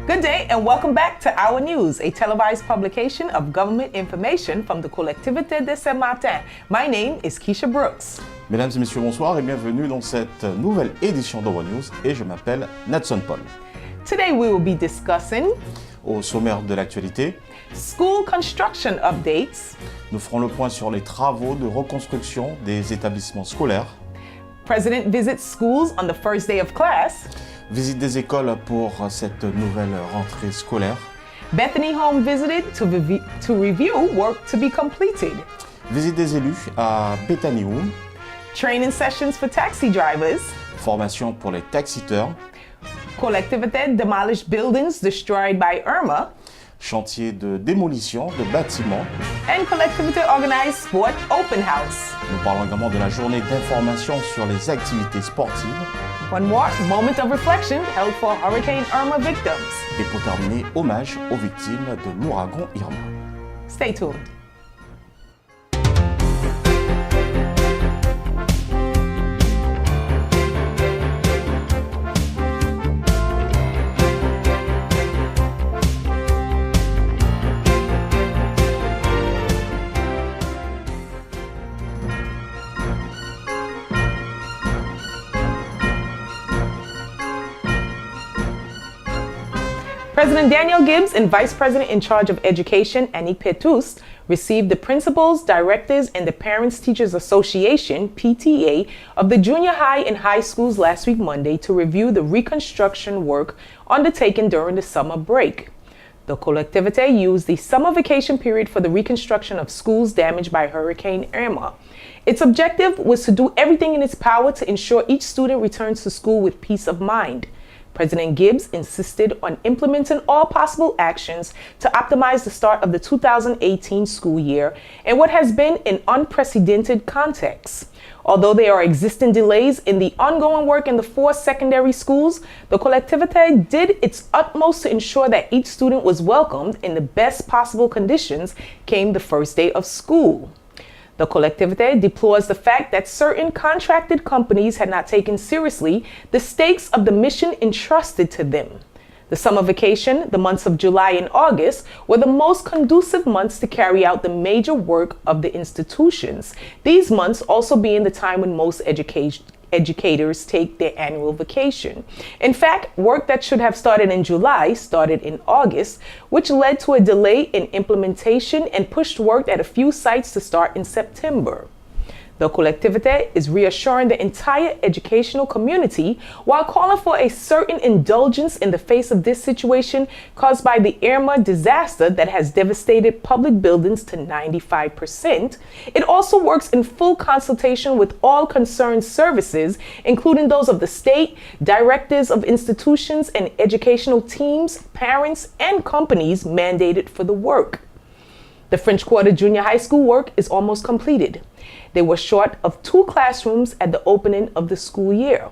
Good day and welcome back to Our News, a televised publication of government information from the Collectivité de Saint-Martin. My name is Keisha Brooks. Mesdames et messieurs, bonsoir et bienvenue dans cette nouvelle édition d'Our News et je m'appelle Natson Paul. Today we will be discussing Au sommaire de l'actualité, school construction updates, nous ferons le point sur les travaux de reconstruction des établissements scolaires, President visits schools on the first day of class, visite des écoles pour cette nouvelle rentrée scolaire, Bethany Home visited to review work to be completed, visite des élus à Bethany Home, training sessions for taxi drivers, formation pour les taxiteurs, Collectivité demolished buildings destroyed by Irma, chantier de démolition de bâtiments. and Collectivité organized sport open house. Nous parlons également de la journée d'information sur les activités sportives. One more moment of reflection held for Hurricane Irma victims. Et pour terminer, hommage aux victimes de l'ouragan Irma. Stay tuned. President Daniel Gibbs and Vice President in charge of Education, Annick Petrus, received the principals, directors, and the Parents Teachers Association, PTA, of the junior high and high schools last week Monday to review the reconstruction work undertaken during the summer break. The Collectivité used the summer vacation period for the reconstruction of schools damaged by Hurricane Irma. Its objective was to do everything in its power to ensure each student returns to school with peace of mind. President Gibbs insisted on implementing all possible actions to optimize the start of the 2018 school year in what has been an unprecedented context. Although there are existing delays in the ongoing work in the 4 secondary schools, the Collectivité did its utmost to ensure that each student was welcomed in the best possible conditions came the first day of school. The Collectivité deplores the fact that certain contracted companies had not taken seriously the stakes of the mission entrusted to them. The summer vacation, the months of July and August, were the most conducive months to carry out the major work of the institutions. These months also being the time when most educators take their annual vacation. In fact, work that should have started in July started in August, which led to a delay in implementation and pushed work at a few sites to start in September. The Collectivité is reassuring the entire educational community while calling for a certain indulgence in the face of this situation caused by the Irma disaster that has devastated public buildings to 95%. It also works in full consultation with all concerned services, including those of the state, directors of institutions and educational teams, parents, and companies mandated for the work. The French Quarter Junior High School work is almost completed. They were short of 2 classrooms at the opening of the school year.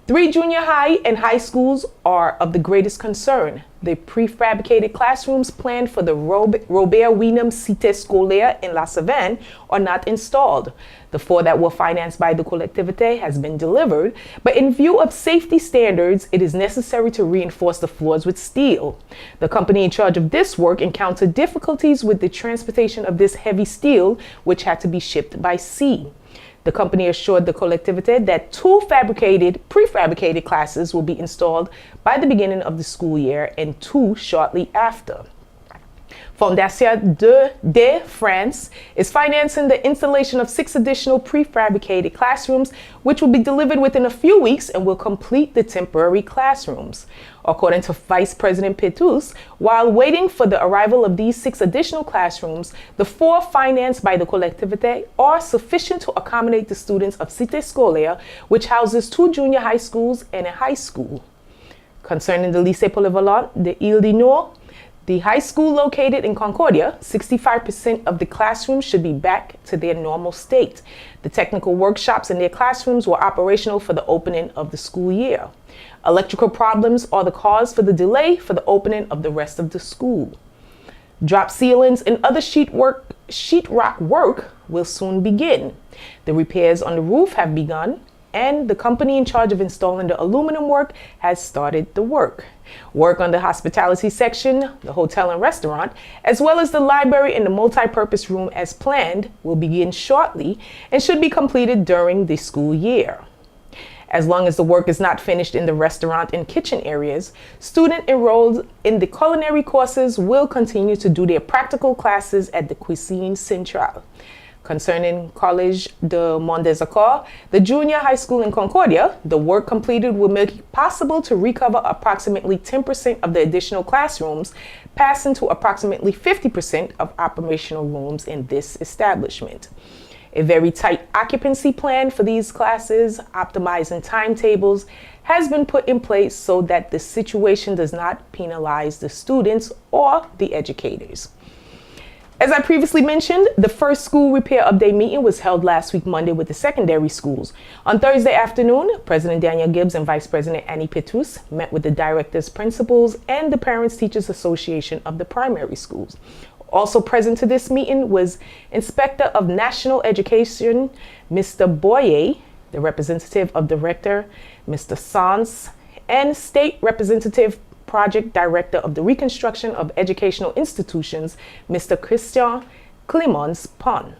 3 junior high and high schools are of the greatest concern. The prefabricated classrooms planned for the Robert Wienum Cité Scolaire in La Savane are not installed. The 4 that were financed by the Collectivité has been delivered, but in view of safety standards, it is necessary to reinforce the floors with steel. The company in charge of this work encountered difficulties with the transportation of this heavy steel, which had to be shipped by sea. The company assured the Collectivité that 2 prefabricated classes will be installed by the beginning of the school year and 2 shortly after. Fondation de France is financing the installation of 6 additional prefabricated classrooms, which will be delivered within a few weeks and will complete the temporary classrooms. According to Vice President Petrus, while waiting for the arrival of these 6 additional classrooms, the 4 financed by the Collectivité are sufficient to accommodate the students of Cité Scolaire, which houses 2 junior high schools and a high school. Concerning the Lycée Polyvalent de Ile du Nord, the high school located in Concordia, 65% of the classrooms should be back to their normal state. The technical workshops in their classrooms were operational for the opening of the school year. Electrical problems are the cause for the delay for the opening of the rest of the school. Drop ceilings and other sheetrock work will soon begin. The repairs on the roof have begun. and the company in charge of installing the aluminum work has started the work. Work on the hospitality section, the hotel and restaurant, as well as the library and the multi-purpose room as planned, will begin shortly and should be completed during the school year. As long as the work is not finished in the restaurant and kitchen areas, students enrolled in the culinary courses will continue to do their practical classes at the Cuisine Centrale. Concerning Collège de Mont des Accords, the junior high school in Concordia, the work completed will make it possible to recover approximately 10% of the additional classrooms, passing to approximately 50% of operational rooms in this establishment. A very tight occupancy plan for these classes, optimizing timetables, has been put in place so that the situation does not penalize the students or the educators. As I previously mentioned, the first school repair update meeting was held last week Monday with the secondary schools. On Thursday afternoon, President Daniel Gibbs and Vice President Annie Petrus met with the directors, principals, and the Parents Teachers Association of the primary schools. Also present to this meeting was Inspector of National Education, Mr. Boyer, the representative of Director, Mr. Sans, and State Representative Project Director of the Reconstruction of Educational Institutions, Mr. Christian Clemons-Pon.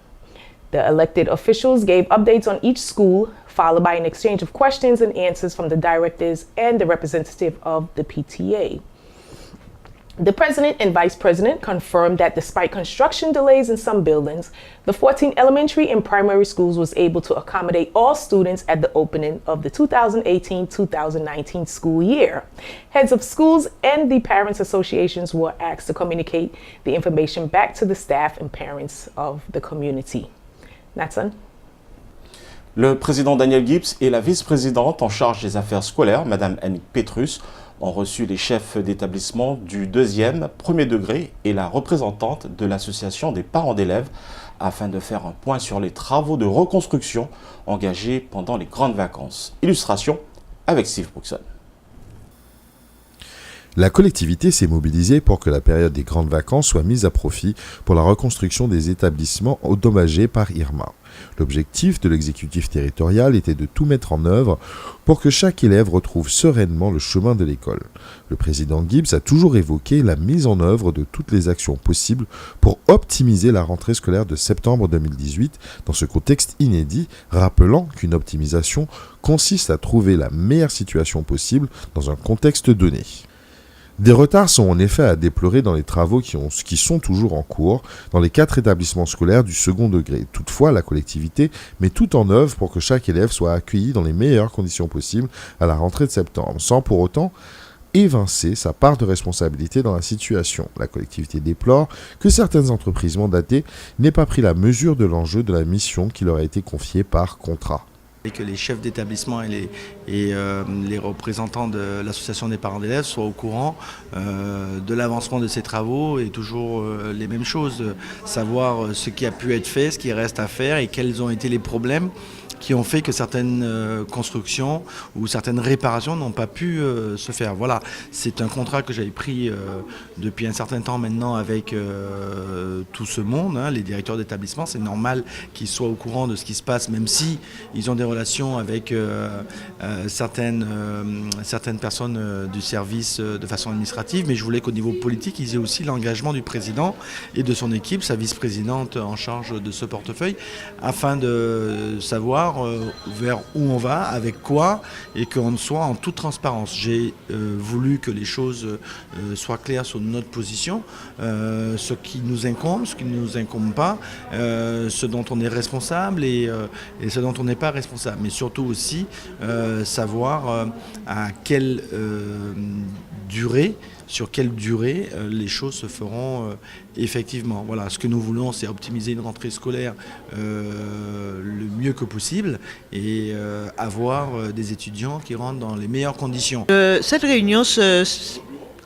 The elected officials gave updates on each school, followed by an exchange of questions and answers from the directors and the representative of the PTA. The president and vice president confirmed that despite construction delays in some buildings, the 14 elementary and primary schools was able to accommodate all students at the opening of the 2018-2019 school year. Heads of schools and the parents associations were asked to communicate the information back to the staff and parents of the community. Natson? Le président Daniel Gibbs et la vice-présidente en charge des affaires scolaires, Madame Annie Petrus, ont reçu les chefs d'établissement du 2e, 1er degré et la représentante de l'association des parents d'élèves afin de faire un point sur les travaux de reconstruction engagés pendant les grandes vacances. Illustration avec Steve Brookson. La collectivité s'est mobilisée pour que la période des grandes vacances soit mise à profit pour la reconstruction des établissements endommagés par Irma. L'objectif de l'exécutif territorial était de tout mettre en œuvre pour que chaque élève retrouve sereinement le chemin de l'école. Le président Gibbs a toujours évoqué la mise en œuvre de toutes les actions possibles pour optimiser la rentrée scolaire de septembre 2018 dans ce contexte inédit, rappelant qu'une optimisation consiste à trouver la meilleure situation possible dans un contexte donné. Des retards sont en effet à déplorer dans les travaux qui sont toujours en cours dans les 4 établissements scolaires du second degré. Toutefois, la collectivité met tout en œuvre pour que chaque élève soit accueilli dans les meilleures conditions possibles à la rentrée de septembre, sans pour autant évincer sa part de responsabilité dans la situation. La collectivité déplore que certaines entreprises mandatées n'aient pas pris la mesure de l'enjeu de la mission qui leur a été confiée par contrat. Et que les chefs d'établissement et les représentants de l'association des parents d'élèves soient au courant de l'avancement de ces travaux et toujours les mêmes choses, savoir ce qui a pu être fait, ce qui reste à faire et quels ont été les problèmes qui ont fait que certaines constructions ou certaines réparations n'ont pas pu se faire. Voilà, c'est un contrat que j'avais pris depuis un certain temps maintenant avec tout ce monde, hein, les directeurs d'établissement. C'est normal qu'ils soient au courant de ce qui se passe, même si ils ont des relations avec certaines personnes du service de façon administrative. Mais je voulais qu'au niveau politique, ils aient aussi l'engagement du président et de son équipe, sa vice-présidente en charge de ce portefeuille, afin de savoir vers où on va, avec quoi, et qu'on soit en toute transparence. J'ai voulu que les choses soient claires sur notre position, ce qui nous incombe, ce qui ne nous incombe pas, ce dont on est responsable et ce dont on n'est pas responsable. Mais surtout aussi savoir à quelle durée, sur quelle durée les choses se feront effectivement. Voilà, ce que nous voulons, c'est optimiser une rentrée scolaire le mieux que possible et avoir des étudiants qui rentrent dans les meilleures conditions. Cette réunion se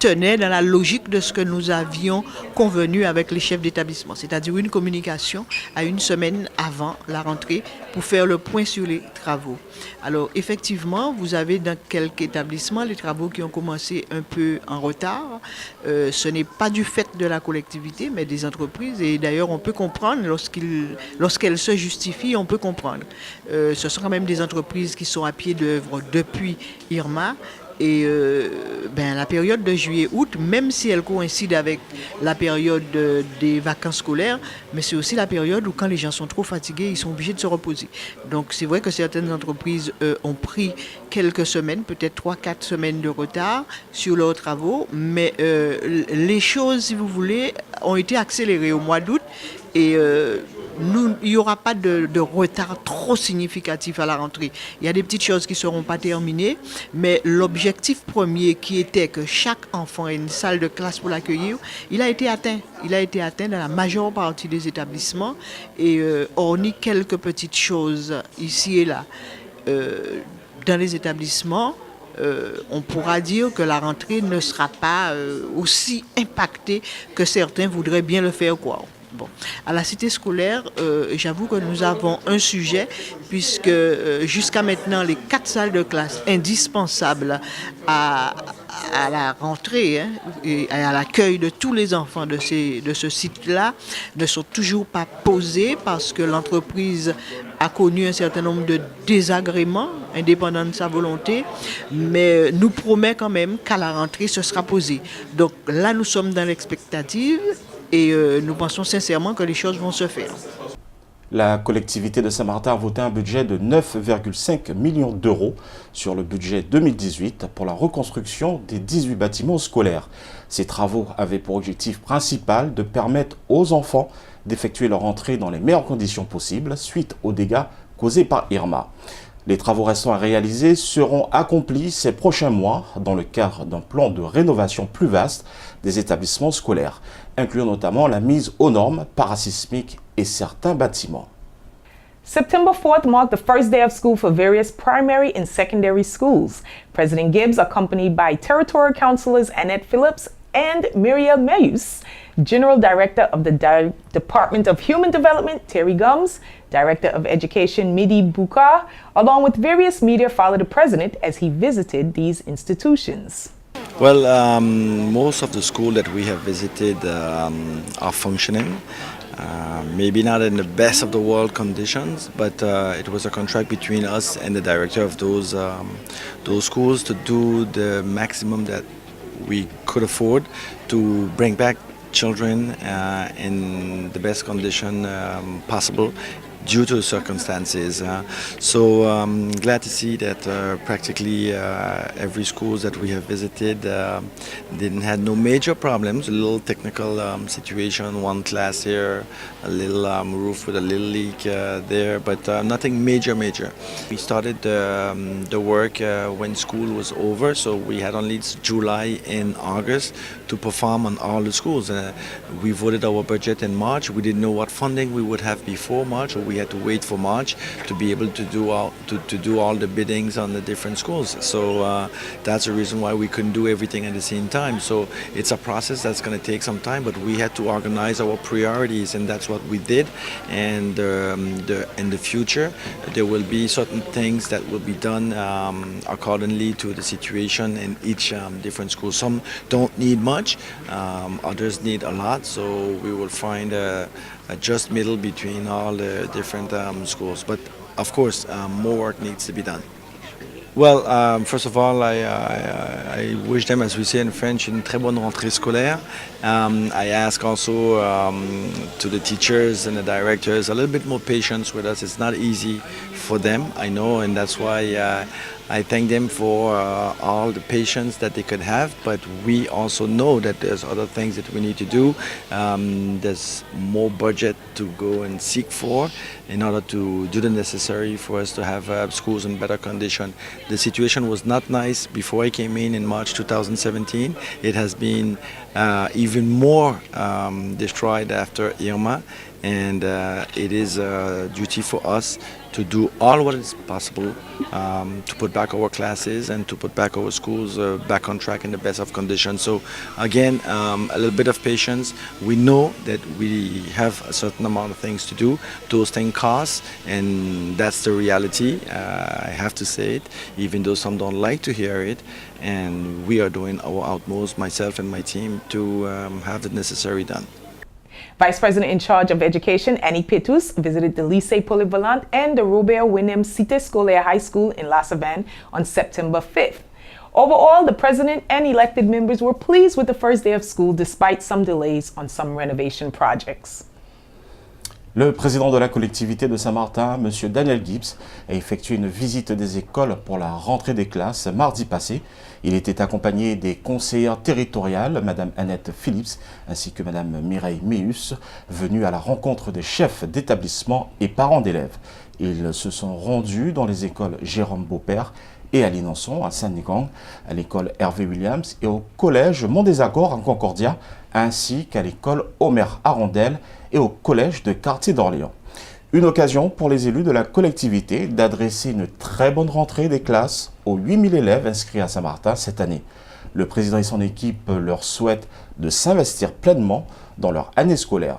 tenait dans la logique de ce que nous avions convenu avec les chefs d'établissement, c'est-à-dire une communication à une semaine avant la rentrée pour faire le point sur les travaux. Alors effectivement, vous avez dans quelques établissements les travaux qui ont commencé un peu en retard. Ce n'est pas du fait de la collectivité, mais des entreprises. Et d'ailleurs, on peut comprendre lorsqu'elles se justifient, on peut comprendre. Ce sont quand même des entreprises qui sont à pied d'œuvre depuis Irma. Et la période de juillet-août, même si elle coïncide avec la période des vacances scolaires, mais c'est aussi la période où quand les gens sont trop fatigués, ils sont obligés de se reposer. Donc c'est vrai que certaines entreprises ont pris quelques semaines, peut-être 3-4 semaines de retard sur leurs travaux, mais les choses, si vous voulez, ont été accélérées au mois d'août et il n'y aura pas de retard trop significatif à la rentrée. Il y a des petites choses qui ne seront pas terminées, mais l'objectif premier qui était que chaque enfant ait une salle de classe pour l'accueillir, il a été atteint. Il a été atteint dans la majeure partie des établissements et hormis quelques petites choses ici et là dans les établissements, on pourra dire que la rentrée ne sera pas aussi impactée que certains voudraient bien le faire croire. Bon. À la cité scolaire, j'avoue que nous avons un sujet puisque jusqu'à maintenant, les 4 salles de classe indispensables à la rentrée et à l'accueil de tous les enfants de ce site-là ne sont toujours pas posées parce que l'entreprise a connu un certain nombre de désagréments, indépendants de sa volonté, mais nous promet quand même qu'à la rentrée, ce sera posé. Donc là, nous sommes dans l'expectative. Et nous pensons sincèrement que les choses vont se faire. La collectivité de Saint-Martin a voté un budget de 9,5 millions d'euros sur le budget 2018 pour la reconstruction des 18 bâtiments scolaires. Ces travaux avaient pour objectif principal de permettre aux enfants d'effectuer leur entrée dans les meilleures conditions possibles suite aux dégâts causés par Irma. Les travaux restants à réaliser seront accomplis ces prochains mois dans le cadre d'un plan de rénovation plus vaste des établissements scolaires, incluant notamment la mise aux normes parasismiques et certains bâtiments. September 4th marked the first day of school for various primary and secondary schools. President Gibbs, accompanied by Territorial Councilors Annette Phillips and Miriam Mayus, General Director of the Department of Human Development, Terry Gums, Director of Education, Midi Bukar, along with various media, followed the president as he visited these institutions. Well, most of the schools that we have visited are functioning. Maybe not in the best of the world conditions, but it was a contract between us and the director of those schools to do the maximum that we could afford to bring back children in the best condition possible due to the circumstances. So I'm glad to see that practically every school that we have visited had no major problems. A little technical situation, one class here, a little roof with a little leak there, but nothing major. We started the work when school was over, so we had only July and August to perform on all the schools. We voted our budget in March. We didn't know what funding we would have before March, or we had to wait for March to be able to do all the biddings on the different schools. So that's the reason why we couldn't do everything at the same time. So it's a process that's going to take some time, but we had to organize our priorities, and that's what we did. And in the future, there will be certain things that will be done accordingly to the situation in each different school. Some don't need much, others need a lot, so we will find a just middle between all the different schools. But of course, more work needs to be done. Well, first of all, I wish them, as we say in French, une très bonne rentrée scolaire. I ask also to the teachers and the directors a little bit more patience with us. It's not easy for them, I know, and that's why I thank them for all the patience that they could have, but we also know that there's other things that we need to do. There's more budget to go and seek for in order to do the necessary for us to have schools in better condition. The situation was not nice before I came in March 2017. It has been even more destroyed after Irma. and it is a duty for us to do all what is possible to put back our classes and to put back our schools back on track in the best of conditions. So again, a little bit of patience. We know that we have a certain amount of things to do. Those things cost, and that's the reality. I have to say it, even though some don't like to hear it. And we are doing our utmost, myself and my team, to have the necessary done. Vice President in charge of education, Annie Petrus, visited the Lycée Polyvalent and the Robert Winem Cité Scolaire High School in La Savane on September 5th. Overall, the president and elected members were pleased with the first day of school despite some delays on some renovation projects. Le président de la collectivité de Saint-Martin, M. Daniel Gibbs, a effectué une visite des écoles pour la rentrée des classes mardi passé. Il était accompagné des conseillères territoriales, Mme Annette Phillips, ainsi que Mme Mireille Meus, venues à la rencontre des chefs d'établissement et parents d'élèves. Ils se sont rendus dans les écoles Jérôme Beaupère et à Linançon, à Saint-Nigang, à l'école Hervé Williams et au collège Mont des Accords en Concordia, ainsi qu'à l'école Omer Arondel et au collège de quartier d'Orléans. Une occasion pour les élus de la collectivité d'adresser une très bonne rentrée des classes aux 8000 élèves inscrits à Saint-Martin cette année. Le président et son équipe leur souhaitent de s'investir pleinement dans leur année scolaire.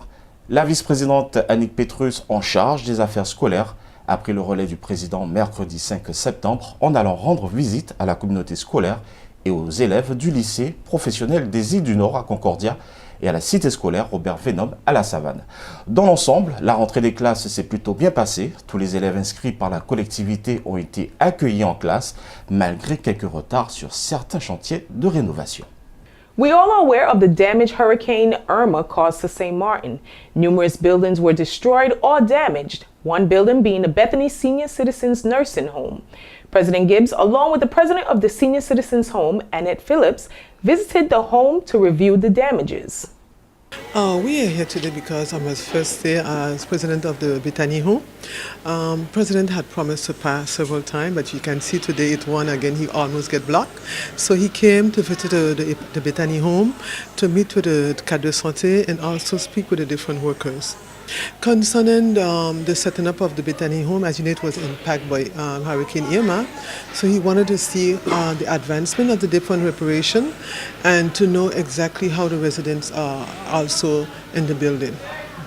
La vice-présidente Annick Petrus, en charge des affaires scolaires, a pris le relais du président mercredi 5 septembre en allant rendre visite à la communauté scolaire et aux élèves du lycée professionnel des Îles du Nord à Concordia et à la cité scolaire Robert Venom à la Savane. Dans l'ensemble, la rentrée des classes s'est plutôt bien passée. Tous les élèves inscrits par la collectivité ont été accueillis en classe, malgré quelques retards sur certains chantiers de rénovation. We all are aware of the damage Hurricane Irma caused to St. Martin. Numerous buildings were destroyed or damaged, one building being the Bethany Senior Citizens Nursing Home. President Gibbs, along with the president of the Senior Citizens Home, Annette Phillips, visited the home to review the damages. We are here today because I was first there as president of the Bethany Home. President had promised to pass several times, but you can see today it won again. He almost get blocked. So he came to visit the Bethany Home to meet with the cadre de santé and also speak with the different workers. Concerning the setting up of the Bethany Home, as you know, it was impacted by Hurricane Irma. So he wanted to see the advancement of the different reparation and to know exactly how the residents are also in the building.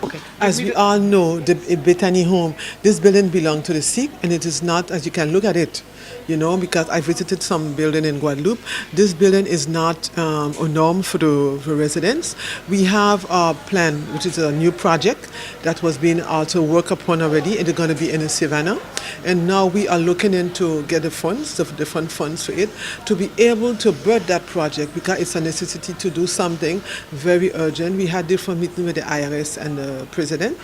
Okay. As we all know, the Bethany Home, this building belongs to the sick, and it is not, as you can look at it, you know, because I visited some building in Guadeloupe. This building is not a norm for the residents. We have a plan, which is a new project that was being also worked upon already, and it's going to be in Savannah. And now we are looking into get the funds, the different funds for it, to be able to birth that project because it's a necessity to do something very urgent. We had different meetings with the IRS and the president.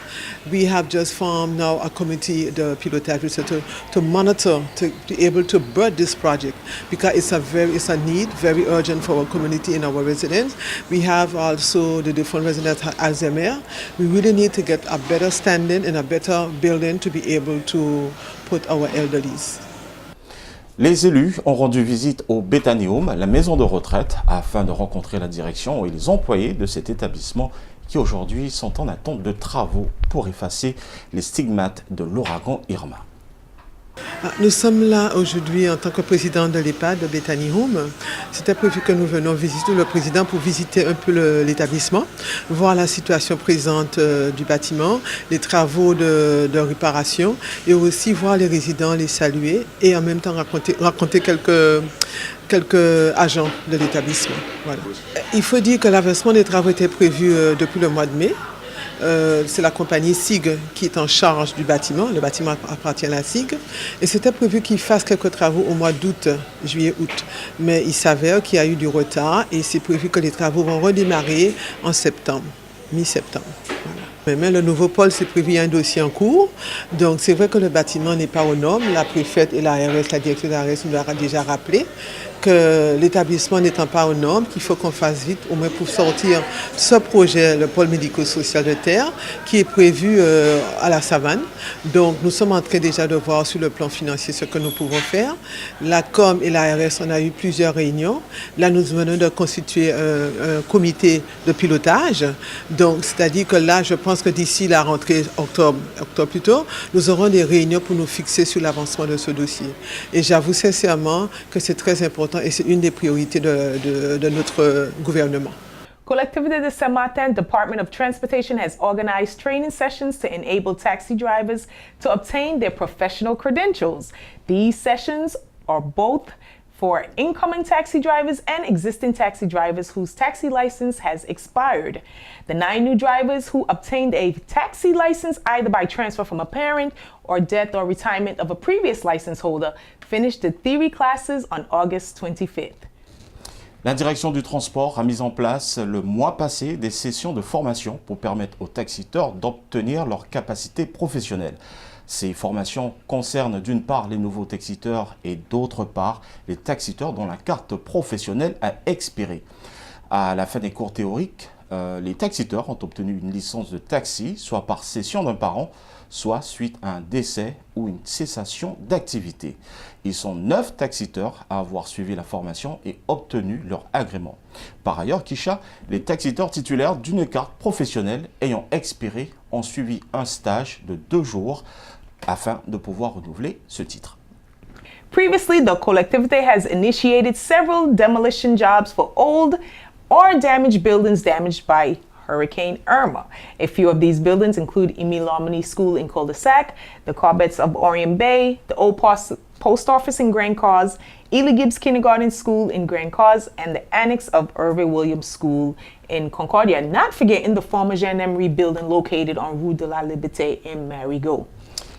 We have just formed now a committee, the pilotage research, to monitor, to be able to birth this project because it's a need, very urgent for our community and our residents. We have also the different residents at Alzheimer. We really need to get a better standing and a better building to be able to put our elderlies. Les élus ont rendu visite au Bethany Home, la maison de retraite, afin de rencontrer la direction et les employés de cet établissement qui aujourd'hui sont en attente de travaux pour effacer les stigmates de l'ouragan Irma. Nous sommes là aujourd'hui en tant que président de l'EHPAD de Bethany Home. C'était prévu que nous venions visiter le président pour visiter un peu l'établissement, voir la situation présente du bâtiment, les travaux de réparation et aussi voir les résidents, les saluer et en même temps raconter quelques agents de l'établissement. Voilà. Il faut dire que l'avancement des travaux était prévu depuis le mois de mai. C'est la compagnie SIG qui est en charge du bâtiment. Le bâtiment appartient à la SIG. Et c'était prévu qu'ils fassent quelques travaux au mois d'août, juillet-août. Mais il s'avère qu'il y a eu du retard et c'est prévu que les travaux vont redémarrer en septembre, mi-septembre. Voilà. Mais le nouveau pôle, c'est prévu, il y a un dossier en cours. Donc c'est vrai que le bâtiment n'est pas aux normes. La préfète et l'ARS, la directrice de l'ARS nous l'a déjà rappelé que l'établissement n'étant pas aux normes, qu'il faut qu'on fasse vite, au moins pour sortir ce projet, le pôle médico-social de terre, qui est prévu à la Savane. Donc nous sommes en train déjà de voir sur le plan financier ce que nous pouvons faire. La COM et l'ARS, on a eu plusieurs réunions. Là, nous venons de constituer un comité de pilotage. Donc, c'est-à-dire que là, je pense que d'ici la rentrée octobre plutôt, nous aurons des réunions pour nous fixer sur l'avancement de ce dossier. Et j'avoue sincèrement que c'est très important et c'est une des priorités de notre gouvernement. Collectivité de Saint-Martin Department of Transportation has organized training sessions to enable taxi drivers to obtain their professional credentials. These sessions are both for incoming taxi drivers and existing taxi drivers whose taxi license has expired. The 9 new drivers who obtained a taxi license either by transfer from a parent or death or retirement of a previous license holder finished the theory classes on August 25th. La direction du transport a mis en place le mois passé des sessions de formation pour permettre aux taxiteurs d'obtenir leur capacité professionnelle. Ces formations concernent d'une part les nouveaux taxiteurs et d'autre part les taxiteurs dont la carte professionnelle a expiré. À la fin des cours théoriques, les taxiteurs ont obtenu une licence de taxi, soit par cession d'un parent, soit suite à un décès ou une cessation d'activité. Ils sont 9 taxiteurs à avoir suivi la formation et obtenu leur agrément. Par ailleurs, Kisha, les taxiteurs titulaires d'une carte professionnelle ayant expiré ont suivi un stage de 2 jours afin de pouvoir renouveler ce titre. Previously, the collectivity has initiated several demolition jobs for old or damaged buildings damaged by Hurricane Irma. A few of these buildings include Emile Lomini School in Cul-de-Sac, the Corbettes of Orion Bay, the old post office in Grand Cause, Ely Gibbs Kindergarten School in Grand Cause, and the annex of Irving Williams School in Concordia, not forgetting the former gendarmerie building located on Rue de la Liberté in Marigot.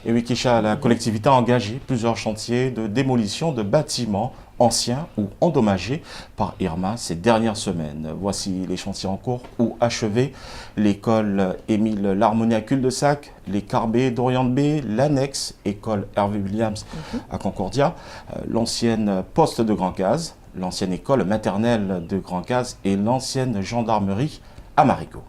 Et oui, Kisha, la collectivité a engagé plusieurs chantiers de démolition de bâtiments anciens ou endommagés par Irma ces dernières semaines. Voici les chantiers en cours ou achevés. L'école Émile Larmoni à Cul-de-Sac, les Carbet d'Orient Bay, l'annexe école Hervé Williams à Concordia, l'ancienne poste de Grand Case, l'ancienne école maternelle de Grand Case et l'ancienne gendarmerie à Marigot.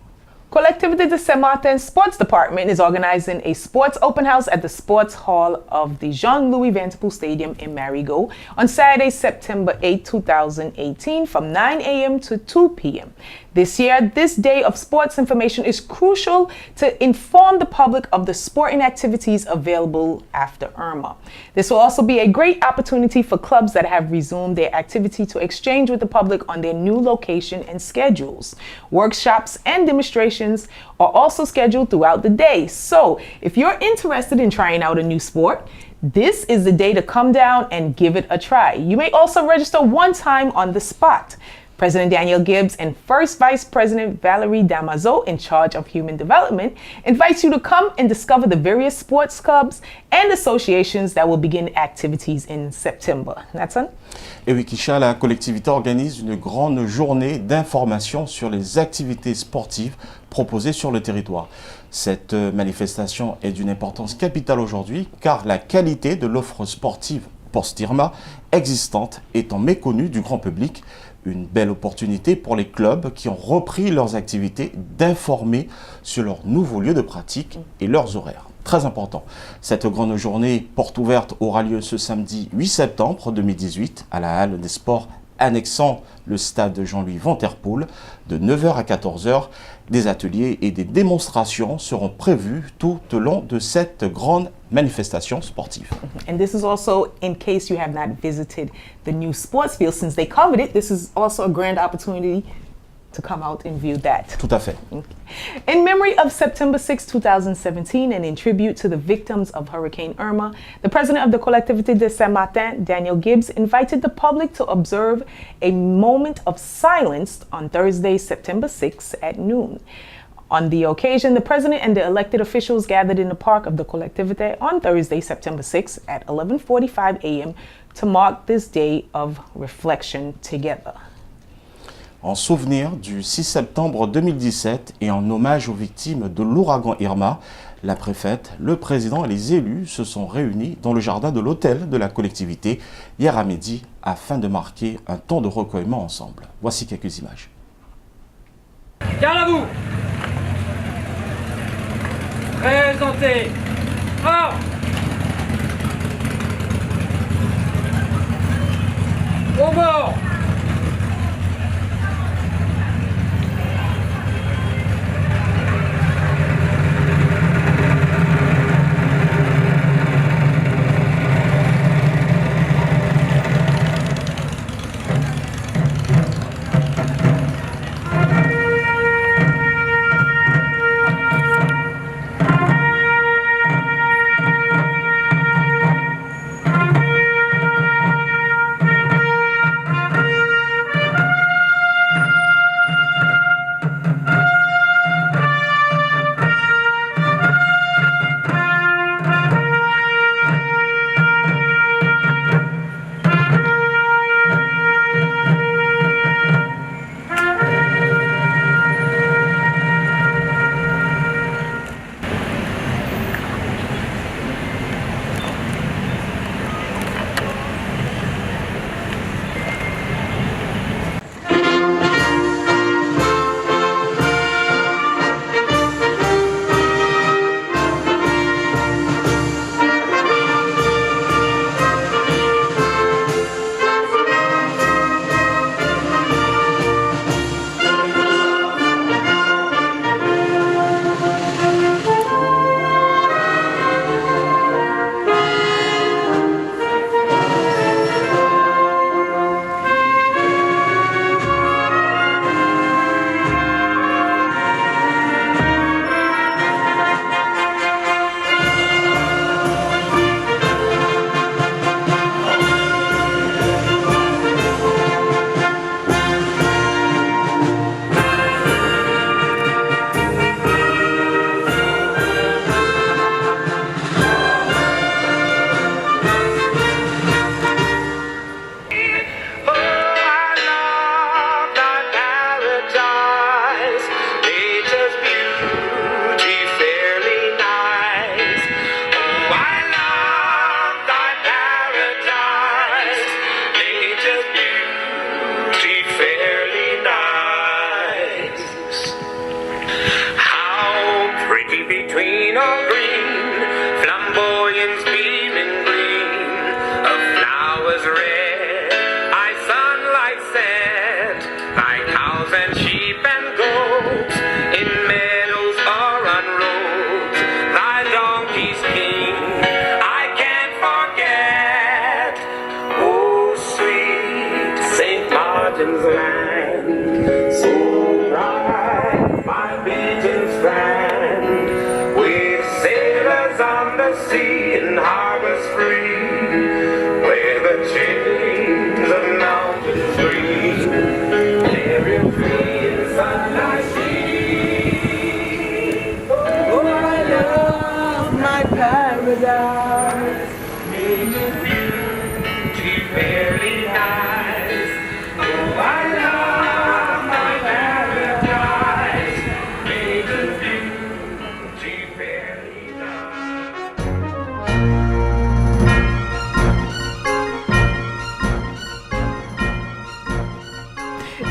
Collectivity de Saint-Martin Sports Department is organizing a sports open house at the Sports Hall of the Jean-Louis Vanderpool Stadium in Marigot on Saturday, September 8, 2018 from 9 a.m. to 2 p.m. This year, this day of sports information is crucial to inform the public of the sporting activities available after Irma. This will also be a great opportunity for clubs that have resumed their activity to exchange with the public on their new location and schedules. Workshops and demonstrations are also scheduled throughout the day. So if you're interested in trying out a new sport, this is the day to come down and give it a try. You may also register one time on the spot. President Daniel Gibbs and First Vice President Valerie Damazo, in charge of Human Development, invites you to come and discover the various sports clubs and associations that will begin activities in September. Nathan? Et oui, Kisha, la collectivité organise une grande journée d'information sur les activités sportives proposées sur le territoire. Cette manifestation est d'une importance capitale aujourd'hui car la qualité de l'offre sportive post-Irma existante étant méconnue du grand public. Une belle opportunité pour les clubs qui ont repris leurs activités d'informer sur leur nouveau lieu de pratique et leurs horaires. Très important. Cette grande journée porte ouverte aura lieu ce samedi 8 septembre 2018 à la Halle des Sports annexant le stade Jean-Louis Vanderpool de 9h à 14h. Des ateliers et des démonstrations seront prévus tout au long de cette grande manifestation sportive. And this is also in case you have not visited the new sports field since they covered it. This is also a grand opportunity to come out and view that. Tout à fait. In memory of September 6, 2017, and in tribute to the victims of Hurricane Irma, the president of the Collectivité de Saint-Martin, Daniel Gibbs, invited the public to observe a moment of silence on Thursday, September 6 at noon. On the occasion, the president and the elected officials gathered in the park of the Collectivité on Thursday, September 6 at 11:45 a.m. to mark this day of reflection together. En souvenir du 6 septembre 2017 et en hommage aux victimes de l'ouragan Irma, La préfète, le président et les élus se sont réunis dans le jardin de l'hôtel de la collectivité hier à midi afin de marquer un temps de recueillement ensemble. Voici quelques images. Garde à vous. Présentez. Or. Au bord.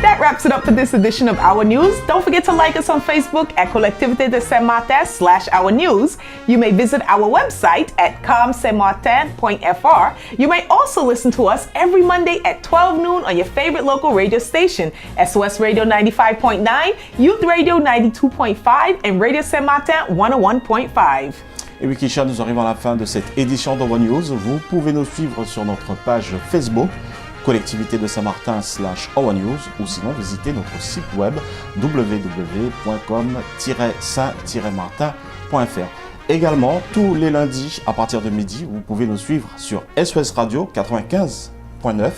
That wraps it up for this edition of Our News. Don't forget to like us on Facebook at Collectivité de Saint-Martin /Our News. You may visit our website at comsaintmartin.fr. You may also listen to us every Monday at 12 noon on your favorite local radio station, SOS Radio 95.9, Youth Radio 92.5, and Radio Saint-Martin 101.5. Et oui, Kisha, nous arrivons à la fin de cette édition d'Over News. Vous pouvez nous suivre sur notre page Facebook, Collectivité de Saint-Martin /Our News, ou sinon visiter notre site web www.com-saint-martin.fr. Également, tous les lundis à partir de midi, vous pouvez nous suivre sur SOS Radio 95.9,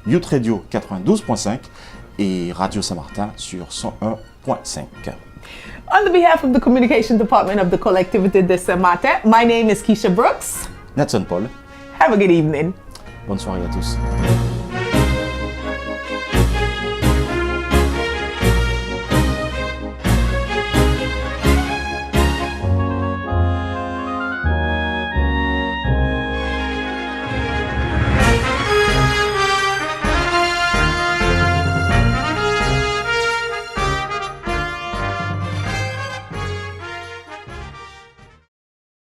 Youth Radio 92.5 et Radio Saint-Martin sur 101.5. On behalf of the Communication Department of the Collectivité de Saint-Martin, my name is Keisha Brooks. Nathan Paul. Have a good evening. Bonne soirée à tous.